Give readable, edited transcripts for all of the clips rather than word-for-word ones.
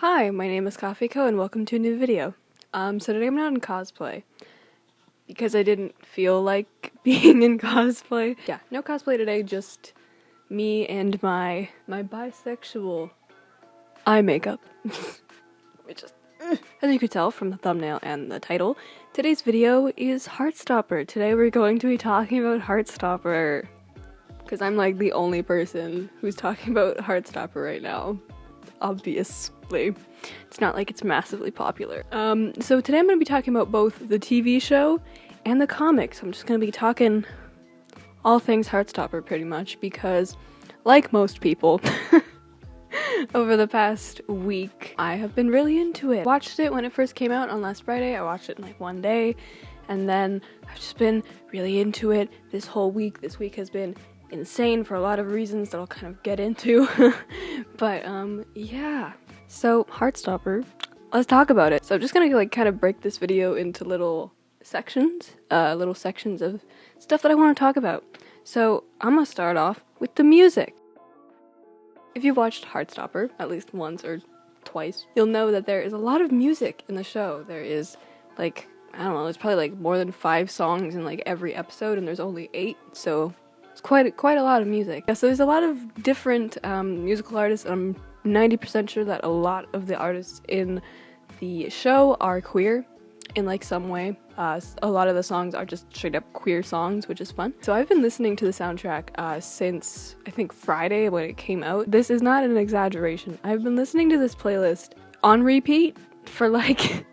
Hi, my name is Coffeeco and welcome to a new video. So today I'm not in cosplay because I didn't feel like being in cosplay. Yeah, no cosplay today, just me and my bisexual eye makeup. As you could tell from the thumbnail and the title, today's video is Heartstopper. Today we're going to be talking about Heartstopper because I'm like the only person who's talking about Heartstopper right now. Obviously. It's not like it's massively popular. So today I'm going to be talking about both the TV show and the comics. I'm just going to be talking all things Heartstopper pretty much because, like most people, over the past week, I have been really into it. Watched it when it first came out on last Friday. I watched it in like one day, and then I've just been really into it this whole week. This week has been insane for a lot of reasons that I'll kind of get into. But yeah. So Heartstopper, let's talk about it. So I'm just gonna like kind of break this video into little sections of stuff that I want to talk about. So I'm gonna start off with the music. If you've watched Heartstopper at least once or twice, you'll know that there is a lot of music in the show. There is like, I don't know, there's probably like more than 5 songs in like every episode, and there's only 8, so it's quite a lot of music. Yeah, so there's a lot of different musical artists, and I'm 90% sure that a lot of the artists in the show are queer in like some way. A lot of the songs are just straight up queer songs, which is fun. So I've been listening to the soundtrack since I think Friday when it came out. This is not an exaggeration. I've been listening to this playlist on repeat for like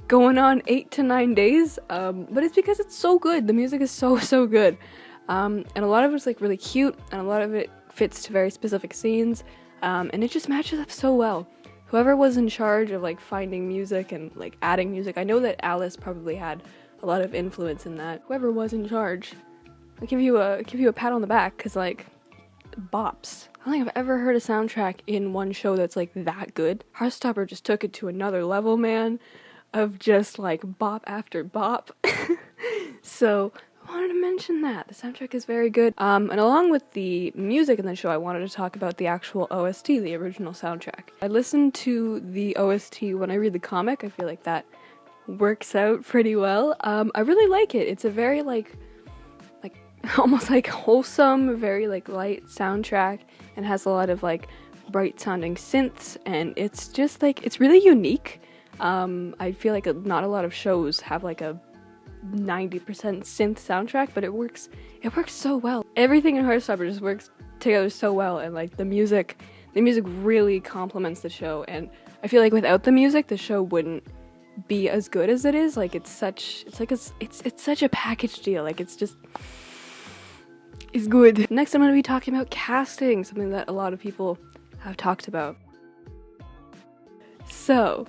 going on 8 to 9 days, but it's because it's so good. The music is so good. And a lot of it's like really cute, and a lot of it fits to very specific scenes, and it just matches up so well. Whoever was in charge of like finding music and like adding music, I know that Alice probably had a lot of influence in that. Whoever was in charge, I'll give you a pat on the back, because like, bops. I don't think I've ever heard a soundtrack in one show that's like that good. Heartstopper just took it to another level, man, of just like bop after bop. So I wanted to mention that. The soundtrack is very good. And along with the music in the show, I wanted to talk about the actual OST, the original soundtrack. I listened to the OST when I read the comic. I feel like that works out pretty well. I really like it. It's a very like almost like wholesome, very like light soundtrack, and has a lot of like bright sounding synths, and it's just like, it's really unique. I feel like not a lot of shows have like a 90% synth soundtrack, but it works so well. Everything in Heartstopper just works together so well, and like the music really complements the show, and I feel like without the music the show wouldn't be as good as it is. Like it's such a package deal. Like it's good. Next I'm going to be talking about casting, something that a lot of people have talked about. So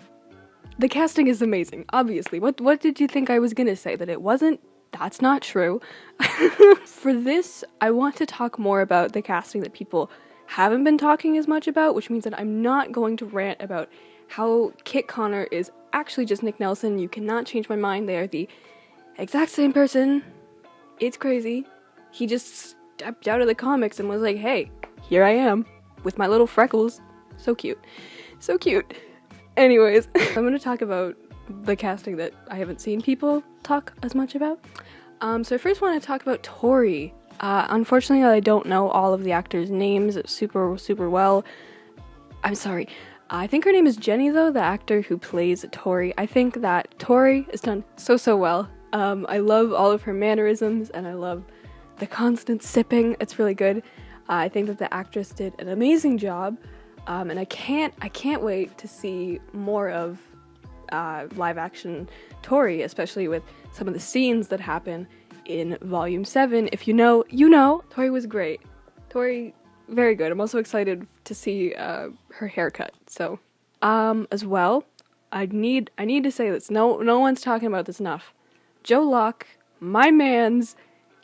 the casting is amazing, obviously. What did you think I was gonna say? That it wasn't? That's not true. For this, I want to talk more about the casting that people haven't been talking as much about, which means that I'm not going to rant about how Kit Connor is actually just Nick Nelson. You cannot change my mind. They are the exact same person. It's crazy. He just stepped out of the comics and was like, hey, here I am, with my little freckles. So cute. So cute. Anyways, I'm going to talk about the casting that I haven't seen people talk as much about. So I first want to talk about Tori. Unfortunately, I don't know all of the actors' names super well. I'm sorry. I think her name is Jenny, though, the actor who plays Tori. I think that Tori is done so well. I love all of her mannerisms, and I love the constant sipping. It's really good. I think that the actress did an amazing job. And I can't wait to see more of live action Tori, especially with some of the scenes that happen in Volume 7. If you know, you know. Tori was great. Tori, very good. I'm also excited to see her haircut. So, as well, I need to say this. No one's talking about this enough. Joe Locke, my man's,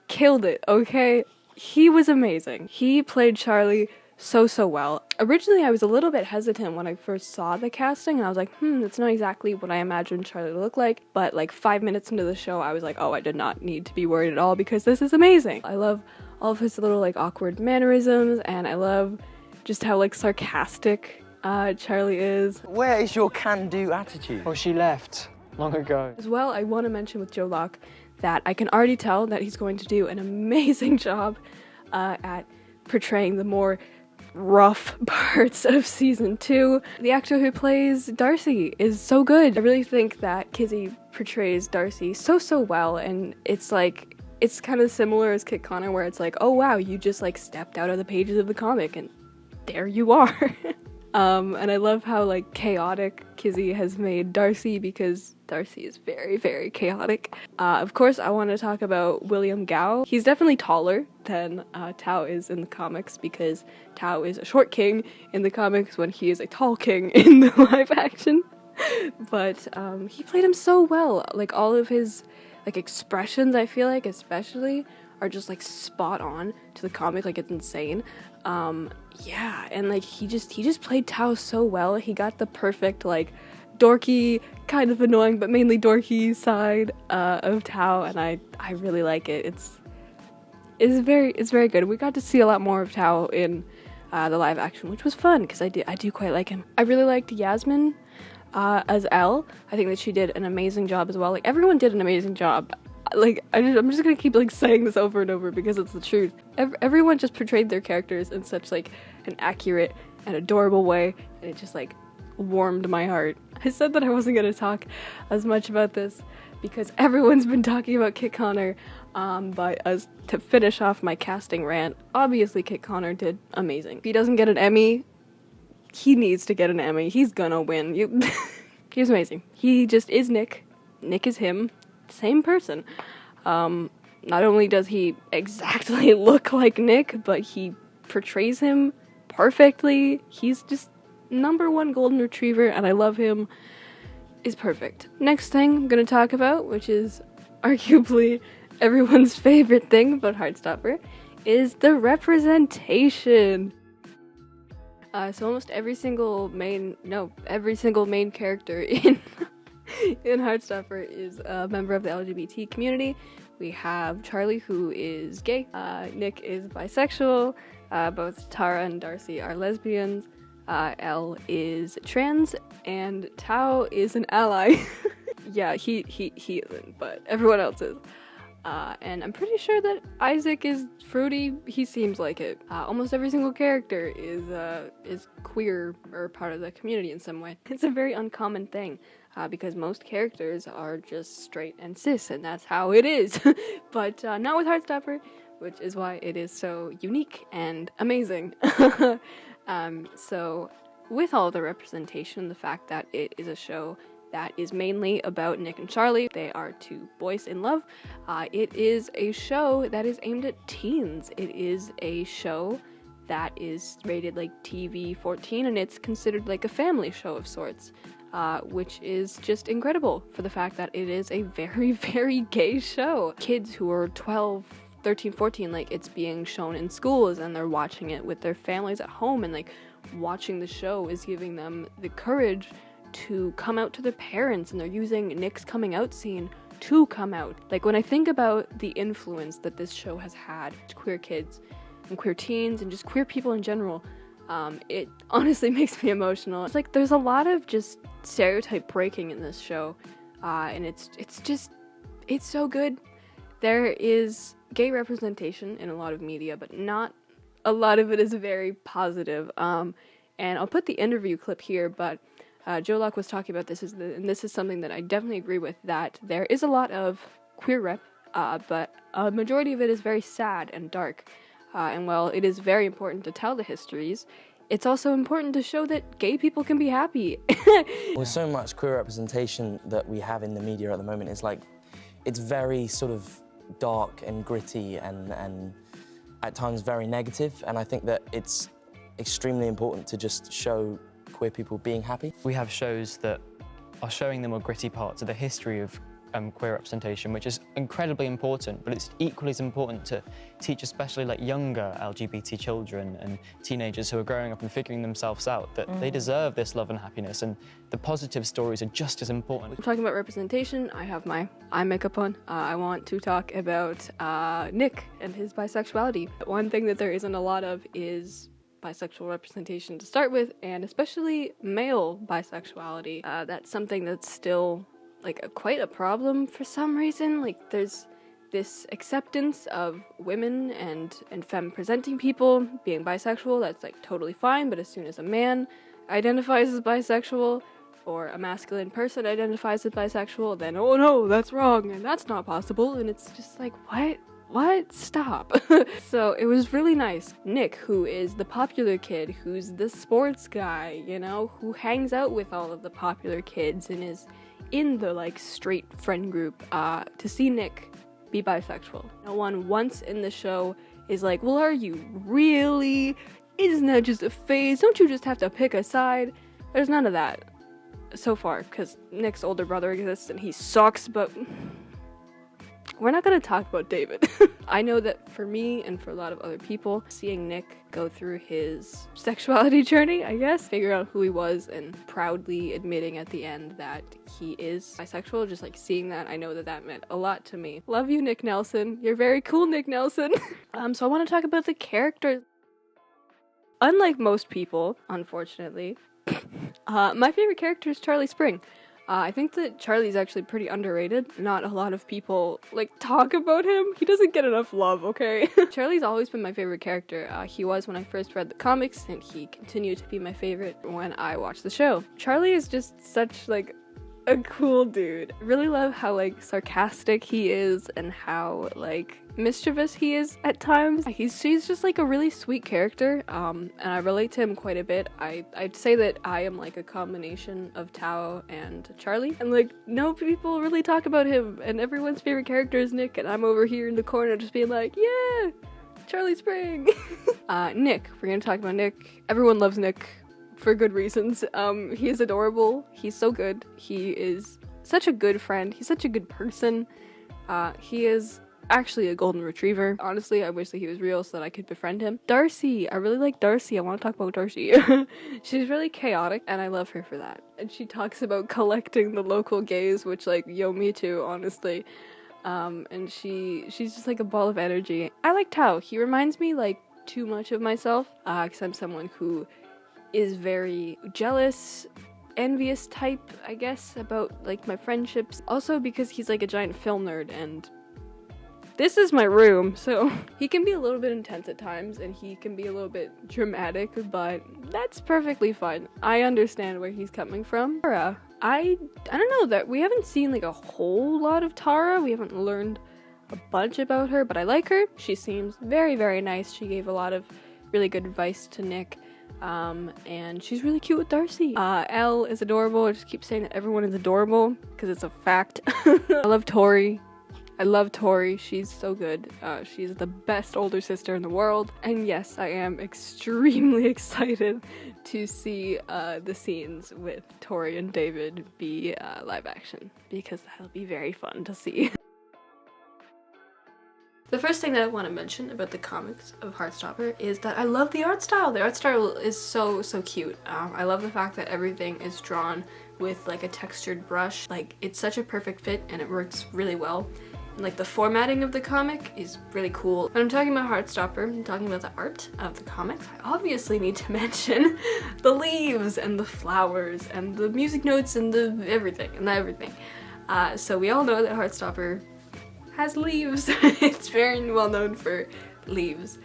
killed it, okay? He was amazing. He played Charlie so well. Originally, I was a little bit hesitant when I first saw the casting, and I was like, that's not exactly what I imagined Charlie to look like, but like 5 minutes into the show, I was like, oh, I did not need to be worried at all, because this is amazing. I love all of his little like awkward mannerisms, and I love just how like sarcastic Charlie is. Where is your can-do attitude? Oh, she left long ago. As well, I want to mention with Joe Locke that I can already tell that he's going to do an amazing job at portraying the more rough parts of season 2. The actor who plays Darcy is so good. I really think that Kizzy portrays Darcy so well, and it's like, it's kind of similar as Kit Connor, where it's like, oh wow, you just like stepped out of the pages of the comic and there you are. And I love how like chaotic Kizzy has made Darcy, because Darcy is very chaotic. Of course, I want to talk about William Gao. He's definitely taller than Tao is in the comics, because Tao is a short king in the comics when he is a tall king in the live action. But he played him so well. Like all of his like expressions, I feel like especially, are just like spot on to the comic. Like it's insane. Yeah, and like he just played Tao so well. He got the perfect like dorky, kind of annoying but mainly dorky side of Tao, and I really like it. It's very good. We got to see a lot more of Tao in the live action, which was fun because I do quite like him. I really liked Yasmin as Elle. I think that she did an amazing job as well. Like everyone did an amazing job. Like I'm just gonna keep like saying this over and over because it's the truth. Everyone just portrayed their characters in such like an accurate and adorable way, and it just like warmed my heart. I said that I wasn't gonna talk as much about this because everyone's been talking about Kit Connor, but as to finish off my casting rant, obviously Kit Connor did amazing. If he doesn't get an Emmy, he needs to get an Emmy. He's gonna win. He was amazing. He just is Nick. Nick is him. Same person. Not only does he exactly look like Nick, but he portrays him perfectly. He's just #1 golden retriever, and I love him. Is perfect. Next thing I'm gonna talk about, which is arguably everyone's favorite thing about Heartstopper, is the representation. So almost every single main character in Heartstopper is a member of the LGBT community. We have Charlie, who is gay. Nick is bisexual. Both Tara and Darcy are lesbians. Elle is trans, and Tao is an ally. Yeah, he isn't, but everyone else is. And I'm pretty sure that Isaac is fruity. He seems like it. Almost every single character is queer or part of the community in some way. It's a very uncommon thing, because most characters are just straight and cis, and that's how it is. But not with Heartstopper, which is why it is so unique and amazing. So with all the representation, the fact that it is a show that is mainly about Nick and Charlie, they are two boys in love. It is a show that is aimed at teens. It is a show that is rated like TV 14, and it's considered like a family show of sorts, which is just incredible for the fact that it is a very gay show. Kids who are 12, 13, 14, like it's being shown in schools and they're watching it with their families at home, and like watching the show is giving them the courage to come out to their parents, and they're using Nick's coming out scene to come out. Like when I think about the influence that this show has had to queer kids and queer teens and just queer people in general, it honestly makes me emotional. It's like there's a lot of just stereotype breaking in this show, and it's so good. There is gay representation in a lot of media, but not a lot of it is very positive. And I'll put the interview clip here, but Joe Locke was talking about this, and this is something that I definitely agree with, that there is a lot of queer rep, but a majority of it is very sad and dark. And while it is very important to tell the histories, it's also important to show that gay people can be happy. With so much queer representation that we have in the media at the moment, it's very sort of dark and gritty and at times very negative, and I think that it's extremely important to just show queer people being happy. We have shows that are showing the more gritty parts of the history of queer representation, which is incredibly important, but it's equally as important to teach especially like younger LGBT children and teenagers who are growing up and figuring themselves out that they deserve this love and happiness, and the positive stories are just as important. Talking about representation, I have my eye makeup on. I want to talk about Nick and his bisexuality. One thing that there isn't a lot of is bisexual representation to start with, and especially male bisexuality. That's something that's still like quite a problem for some reason. Like there's this acceptance of women and femme presenting people being bisexual, that's like totally fine, but as soon as a man identifies as bisexual or a masculine person identifies as bisexual, then oh no, that's wrong and that's not possible, and it's just like, what? Stop. So it was really nice. Nick, who is the popular kid, who's the sports guy, you know, who hangs out with all of the popular kids and is in the like straight friend group, to see Nick be bisexual. No one once in the show is like, well, are you really? Isn't that just a phase? Don't you just have to pick a side? There's none of that so far, because Nick's older brother exists and he sucks, but we're not gonna talk about David. I know that for me and for a lot of other people, seeing Nick go through his sexuality journey, I guess, figure out who he was and proudly admitting at the end that he is bisexual, just like seeing that, I know that that meant a lot to me. Love you, Nick Nelson. You're very cool, Nick Nelson. So I want to talk about the characters. Unlike most people, unfortunately, my favorite character is Charlie Spring. I think that Charlie's actually pretty underrated. Not a lot of people, like, talk about him. He doesn't get enough love, okay? Charlie's always been my favorite character. He was when I first read the comics, and he continued to be my favorite when I watched the show. Charlie is just such, like, a cool dude. I really love how, like, sarcastic he is and how, like, mischievous he is at times. He's just like a really sweet character, and I relate to him quite a bit. I'd say that I am like a combination of Tao and Charlie, and like no people really talk about him, and everyone's favorite character is Nick, and I'm over here in the corner just being like, yeah, Charlie Spring. Nick, we're gonna talk about Nick. Everyone loves Nick for good reasons. He is adorable. He's so good. He is such a good friend. He's such a good person. He is actually a golden retriever. Honestly, I wish that he was real so that I could befriend him. Darcy, I really like Darcy. I want to talk about Darcy. She's really chaotic, and I love her for that. And she talks about collecting the local gays, which, like, yo, me too, honestly. And she's just like a ball of energy. I like Tao. He reminds me, like, too much of myself, because I'm someone who is very jealous, envious type, I guess, about, like, my friendships. Also because he's, like, a giant film nerd, and this is my room, so he can be a little bit intense at times, and he can be a little bit dramatic, but that's perfectly fine. I understand where he's coming from. Tara, I don't know, that we haven't seen like a whole lot of Tara. We haven't learned a bunch about her, but I like her. She seems very, very nice. She gave a lot of really good advice to Nick, and she's really cute with Darcy. Elle is adorable. I just keep saying that everyone is adorable, because it's a fact. I love Tori. I love Tori. She's so good. She's the best older sister in the world. And yes, I am extremely excited to see the scenes with Tori and David be live action, because that'll be very fun to see. The first thing that I want to mention about the comics of Heartstopper is that I love the art style. The art style is so cute. I love the fact that everything is drawn with like a textured brush. Like, it's such a perfect fit and it works really well. And, like, the formatting of the comic is really cool. When I'm talking about Heartstopper, I'm talking about the art of the comics, I obviously need to mention the leaves and the flowers and the music notes and the everything. So we all know that Heartstopper has leaves. It's very well known for leaves,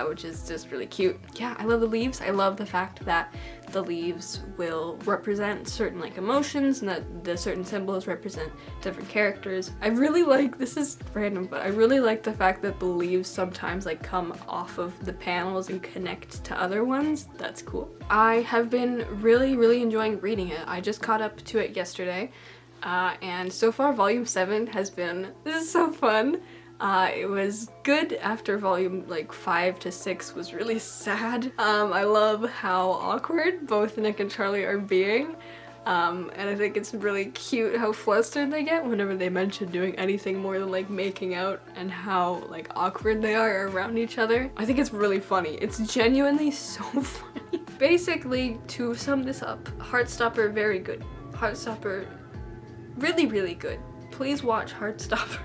which is just really cute. Yeah, I love the leaves. I love the fact that the leaves will represent certain like emotions, and that the certain symbols represent different characters. I really like, this is random, but I really like the fact that the leaves sometimes like come off of the panels and connect to other ones. That's cool. I have been really enjoying reading it. I just caught up to it yesterday, and so far volume 7 has been, this is so fun. It was good after volume like 5 to 6 was really sad. I love how awkward both Nick and Charlie are being. And I think it's really cute how flustered they get whenever they mention doing anything more than like making out, and how like awkward they are around each other. I think it's really funny. It's genuinely so funny. Basically, to sum this up, Heartstopper, very good. Heartstopper, really good. Please watch Heartstopper.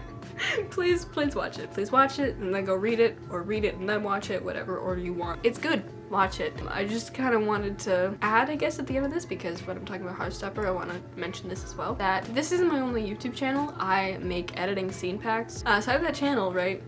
please watch it. Please watch it and then go read it, or read it and then watch it, whatever order you want. It's good. watch it. I just kind of wanted to add, I guess, at the end of this, because when I'm talking about Heartstopper, I want to mention this as well, that this isn't my only YouTube channel. I make editing scene packs. So I have that channel, right?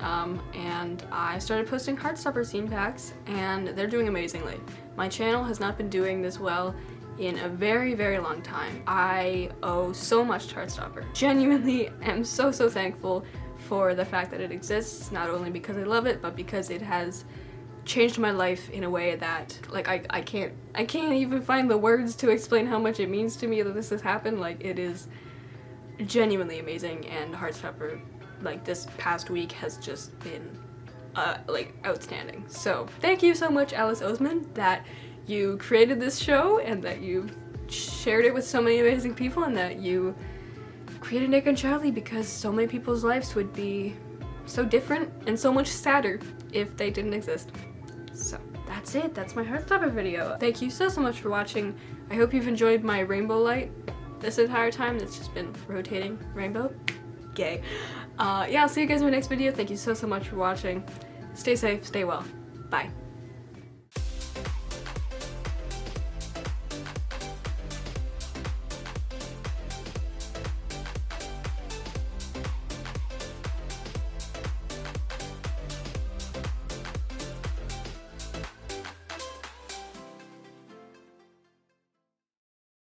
And I started posting Heartstopper scene packs, and they're doing amazingly. My channel has not been doing this well in a very, very long time. I owe so much to Heartstopper. Genuinely am so thankful for the fact that it exists, not only because I love it, but because it has changed my life in a way that, like, I can't even find the words to explain how much it means to me that this has happened. Like, it is genuinely amazing, and Heartstopper, like, this past week has just been like, outstanding. So thank you so much, Alice Oseman, that you created this show and that you shared it with so many amazing people, and that you created Nick and Charlie, because so many people's lives would be so different and so much sadder if they didn't exist. So that's it. That's my Heartstopper video. Thank you so much for watching. I hope you've enjoyed my rainbow light this entire time. It's just been rotating rainbow. Gay. Yeah, I'll see you guys in my next video. Thank you so much for watching. Stay safe, stay well. Bye.